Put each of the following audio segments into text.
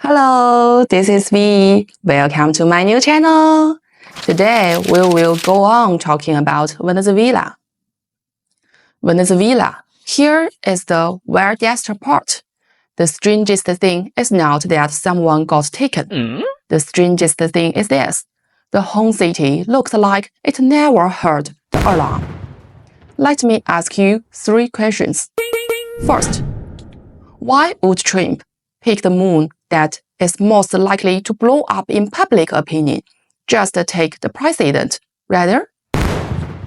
Hello, this is V. Welcome to my new channel. Today we will go on talking about Venezuela. Venezuela. Here is the weirdest part. The strangest thing is not that someone got taken. The strangest thing is this. The home city looks like it never heard the alarm. Let me ask you 3 questions. First, why would Trump pick the moon that is most likely to blow up in public opinion? Just take the president, rather?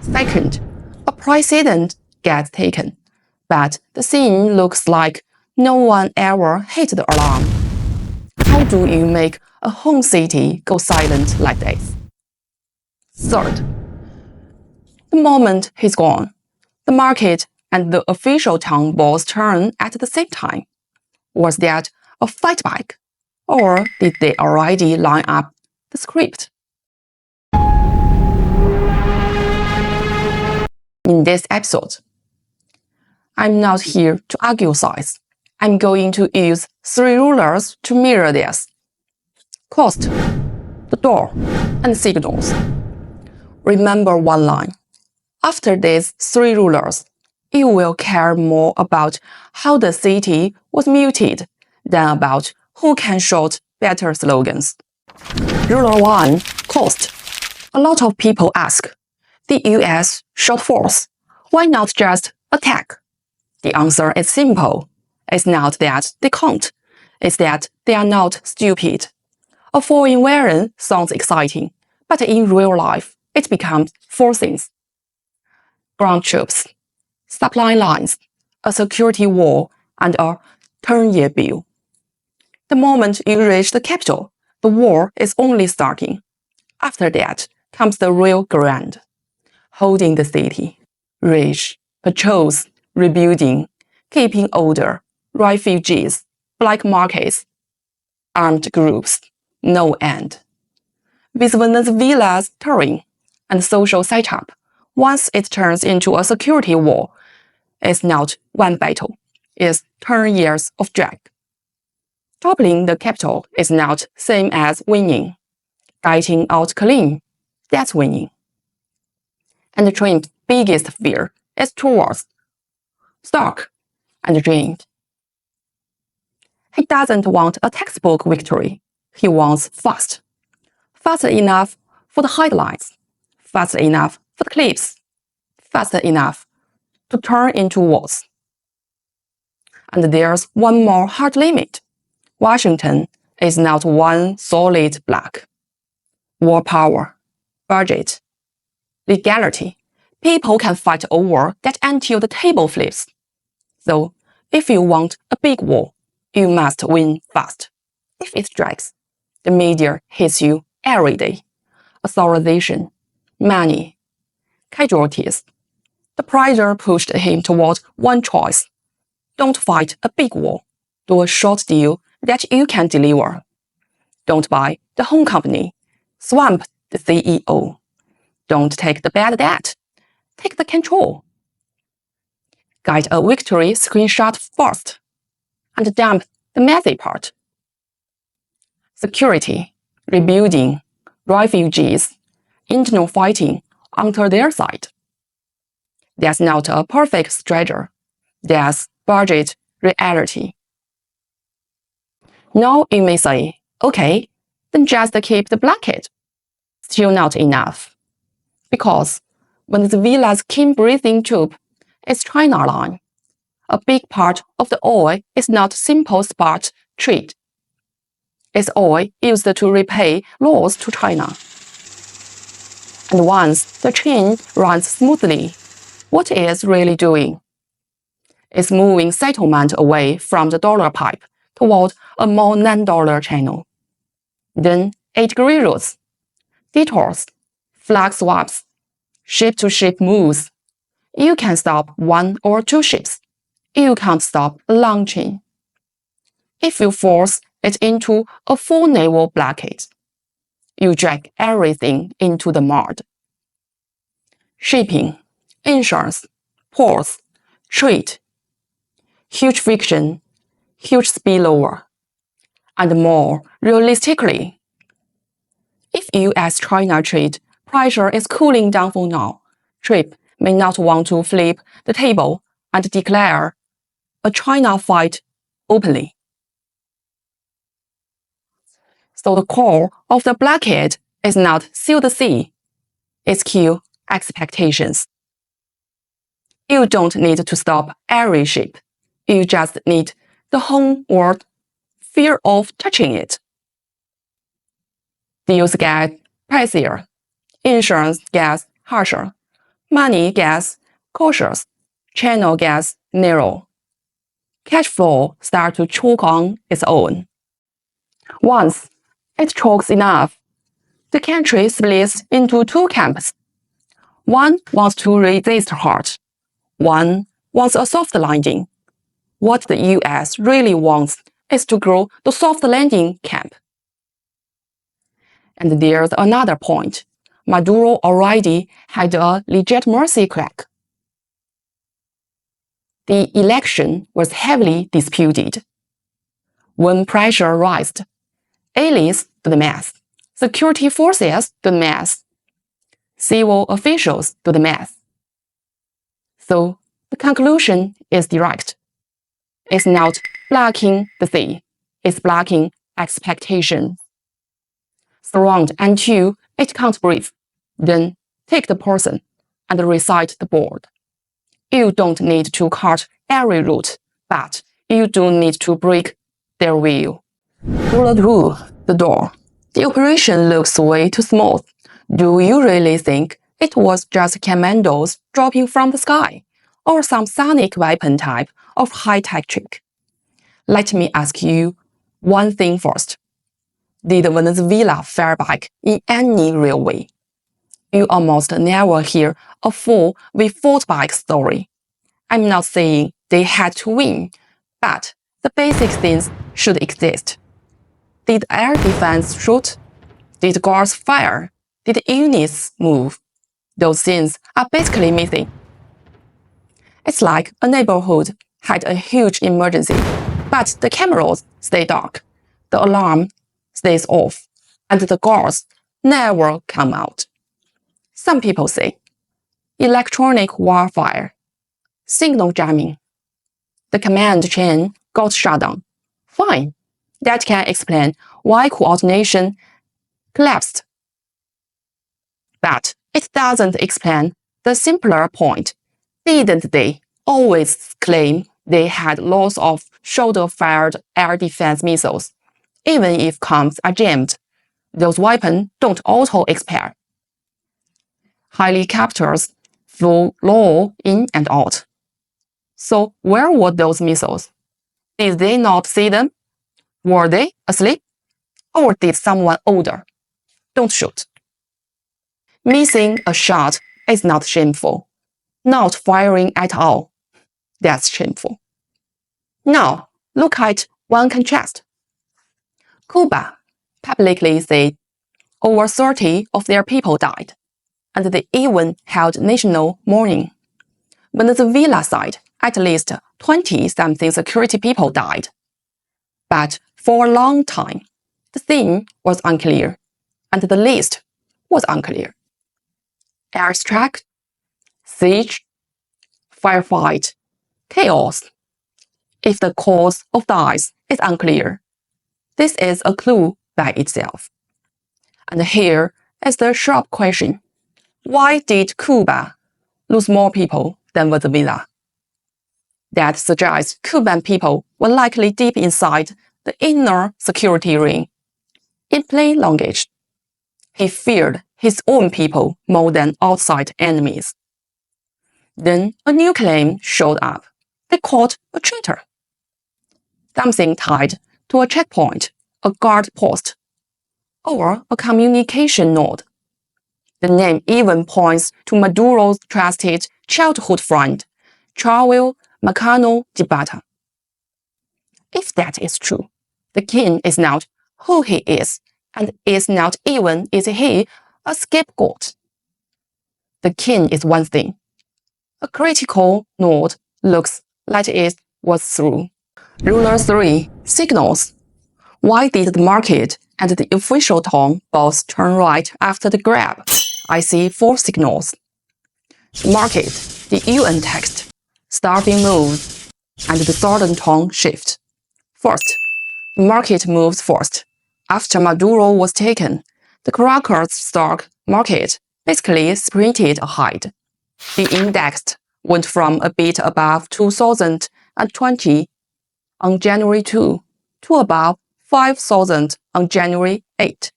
Second, a president gets taken, but the scene looks like no one ever hit the alarm. How do you make a home city go silent like this? Third, the moment he's gone, the market and the official town both turn at the same time. Was that a fight back? Or did they already line up the script? In this episode, I'm not here to argue sides. I'm going to use 3 rulers to mirror this. Cost, the door, and signals. Remember one line. After these 3 rulers, you will care more about how the city was muted than about who can shout better slogans. Ruler 1, cost. A lot of people ask, the US showed force. Why not just attack? The answer is simple. It's not that they can't. It's that they are not stupid. A fall invasion sounds exciting, but in real life, it becomes 4 things. Ground troops, supply lines, a security wall, and a 10-year bill. The moment you reach the capital, the war is only starting. After that comes the real grind. Holding the city, rage, patrols, rebuilding, keeping order, refugees, black markets, armed groups, no end. With Venezuela's terrain and social setup, once it turns into a security war, it's not one battle, it's 10 years of drag. Toppling the capital is not same as winning. Getting out clean, that's winning. And Trump's biggest fear is 2 words, stuck and drained. He doesn't want a textbook victory. He wants fast. Fast enough for the headlines, fast enough for the clips, fast enough to turn into words. And there's one more hard limit. Washington is not one solid block. War power, budget, legality. People can fight over that until the table flips. So, if you want a big war, you must win fast. If it drags, the media hits you every day. Authorization, money, casualties. The pressure pushed him toward one choice. Don't fight a big war. Do a short deal that you can deliver. Don't buy the home company. Swamp the CEO. Don't take the bad debt. Take the control. Get a victory screenshot first and dump the messy part. Security, rebuilding, refugees, internal fighting onto their side. That's not a perfect strategy. That's budget reality. Now you may say, okay, then just keep the blockade. Still not enough. Because Venezuela's keen-breathing troop is China line. A big part of the oil is not simple spot trade. It's oil used to repay loans to China. And once the chain runs smoothly, what is really doing? It's moving settlement away from the dollar pipe toward a more non-dollar channel. Then 8-degree routes, detours, flag swaps, ship-to-ship moves. You can stop 1 or 2 ships. You can't stop a long chain. If you force it into a full naval blockade, you drag everything into the mud. Shipping, insurance, ports, trade. Huge friction, huge spillover. and more realistically. If US-China trade pressure is cooling down for now, Trump may not want to flip the table and declare a China fight openly. So the core of the blockade is not seal the sea, it's kill expectations. You don't need to stop every ship. You just need the whole world fear of touching it. Deals get pricier. Insurance gets harsher. Money gets cautious. Channel gets narrow. Cash flow starts to choke on its own. Once it chokes enough, the country splits into two camps. One wants to resist hard. One wants a soft landing. What the US really wants is to grow the soft landing camp. And there's another point. Maduro already had a legitimacy crack. The election was heavily disputed. When pressure rised, aliens do the math, security forces do the math, civil officials do the math. So the conclusion is direct. It's not blocking the sea, it's blocking expectation. Surround until it can't breathe. Then take the person and recite the board. You don't need to cut every root, but you do need to break their will. Rule 2, the door. The operation looks way too smooth. Do you really think it was just commandos dropping from the sky, or some sonic weapon type of high-tech trick? Let me ask you one thing first. Did Venezuela fire back in any real way? You almost never hear a full "we fought back" story. I'm not saying they had to win, but the basic things should exist. Did air defense shoot? Did guards fire? Did units move? Those things are basically missing. It's like a neighborhood had a huge emergency, but the cameras stay dark, the alarm stays off, and the guards never come out. Some people say electronic warfare, signal jamming. The command chain got shut down. Fine, that can explain why coordination collapsed. But it doesn't explain the simpler point. Didn't they always claim they had lots of shoulder-fired air defense missiles? Even if comms are jammed, those weapons don't auto-expire. Helicopters flew low in and out. So where were those missiles? Did they not see them? Were they asleep? Or did someone order? Don't shoot. Missing a shot is not shameful. Not firing at all, that's shameful. Now, look at one contrast. Cuba publicly said over 30 of their people died, and they even held national mourning. Venezuela side, at least 20-something security people died. But for a long time, the thing was unclear, and the list was unclear. Airstrike, siege, firefight, chaos. If the cause of death is unclear, this is a clue by itself. And here is the sharp question. Why did Cuba lose more people than Venezuela? That suggests Cuban people were likely deep inside the inner security ring. In plain language, he feared his own people more than outside enemies. Then a new claim showed up. They caught a traitor. Something tied to a checkpoint, a guard post, or a communication node. The name even points to Maduro's trusted childhood friend, Raul Macano Gibata. If that is true, the king is not who he is, and is not even is he a scapegoat. The king is one thing. A critical node looks like it was through. Ruler 3. Signals. Why did the market and the official tone both turn right after the grab? I see 4 signals. The market, the UN text, starving moves, and the southern tone shift. First, the market moves first. After Maduro was taken, the Caracas stock market basically sprinted ahead. The index went from a bit above 2020 on January 2 to above 5,000 on January 8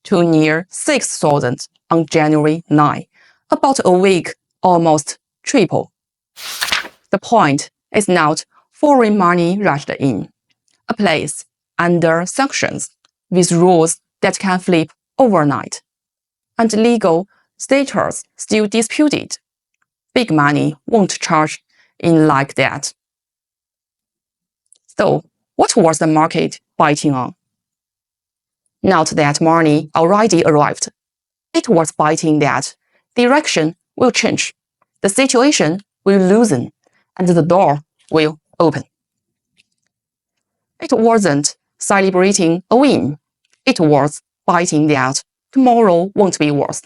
to near 6,000 on January 9, about a week, almost triple. The point is not foreign money rushed in, a place under sanctions with rules that can flip overnight, and legal status still disputed. Big money won't charge in like that. So, what was the market biting on? Not that money already arrived. It was biting that direction will change, the situation will loosen, and the door will open. It wasn't celebrating a win. It was biting that tomorrow won't be worse.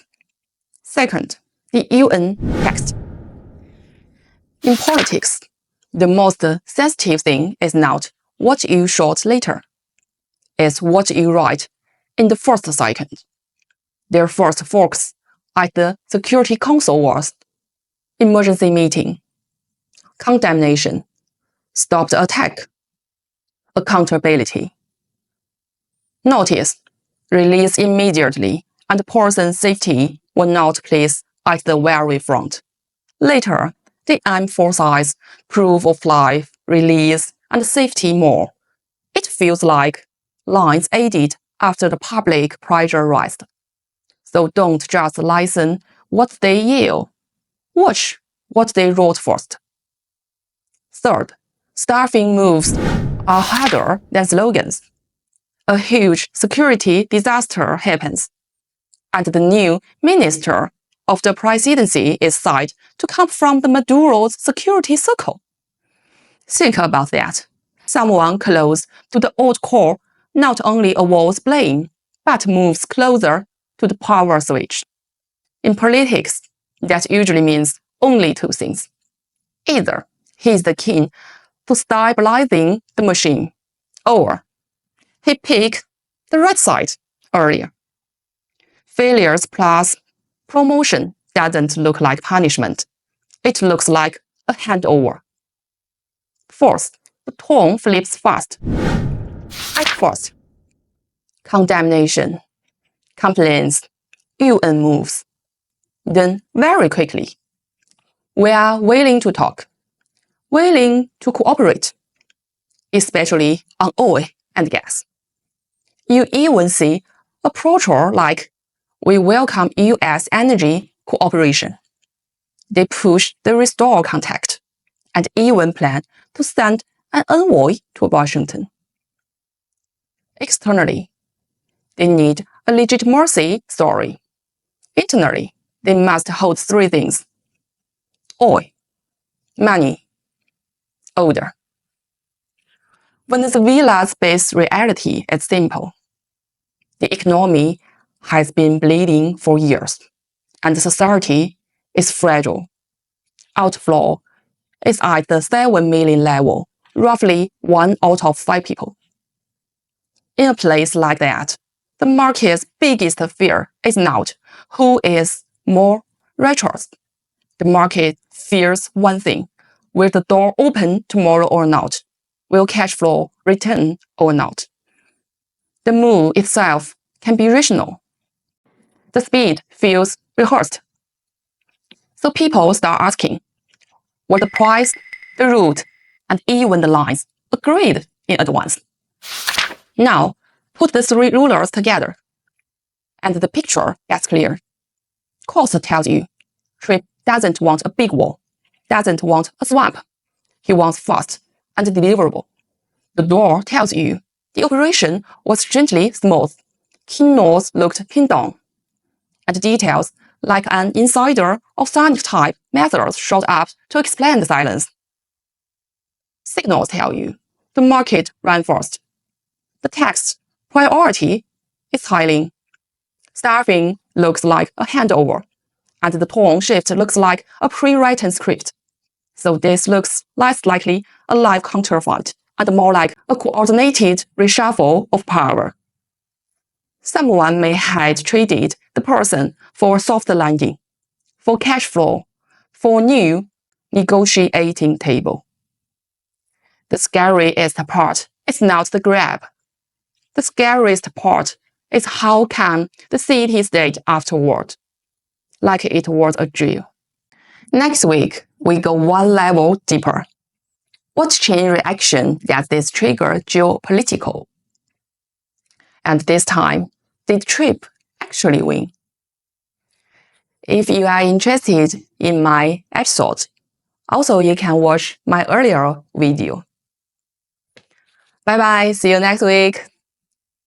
Second, the UN text. In politics, the most sensitive thing is not what you shout later. It's what you write in the first second. Their first focus at the Security Council was emergency meeting, condemnation, stopped attack, accountability. Notice, release immediately, and person safety were not placed at the very front. Later, they emphasize proof of life, release, and safety more. It feels like lines added after the public pressure rised. So don't just listen what they yell. Watch what they wrote first. Third, staffing moves are harder than slogans. A huge security disaster happens, and the new minister of the presidency is said to come from the Maduro's security circle. Think about that. Someone close to the old core not only avoids blame, but moves closer to the power switch. In politics, that usually means only 2 things. Either he is the king to stabilizing the machine, or he picked the right side earlier. Failures plus promotion doesn't look like punishment. It looks like a handover. Fourth, the tone flips fast. At first, condemnation, complaints, UN moves. Then, very quickly, we are willing to talk, willing to cooperate, especially on oil and gas. You even see approaches like, we welcome US energy cooperation. They push the restore contact and even plan to send an envoy to Washington. Externally, they need a legitimacy story. Internally, they must hold 3 things: oil, money, order. Venezuela's base reality is simple. The economy has been bleeding for years, and the society is fragile. Outflow is at the 7 million level, roughly 1 out of 5 people. In a place like that, the market's biggest fear is not who is more righteous. The market fears one thing: will the door open tomorrow or not? Will cash flow return or not? The move itself can be rational. The speed feels rehearsed. So people start asking, were the price, the route, and even the lines agreed in advance? Now, put the 3 rulers together, and the picture gets clear. Cost tells you, Trip doesn't want a big war, doesn't want a swap. He wants fast and deliverable. The door tells you, the operation was gently smooth. Keen nose looked pinned down. And details like an insider or sonic type methods showed up to explain the silence. Signals tell you, the market ran first. The text priority is hiding. Staffing looks like a handover, and the tone shift looks like a pre-written script. So this looks less likely a live counterfight and more like a coordinated reshuffle of power. Someone may have traded the person for soft landing, for cash flow, for new negotiating table. The scariest part is not the grab. The scariest part is how calm the city stayed afterward, like it was a drill. Next week, we go one level deeper. What chain reaction does this trigger geopolitical? And this time, did Trip actually win? If you are interested in my episode, also you can watch my earlier video. Bye bye, see you next week.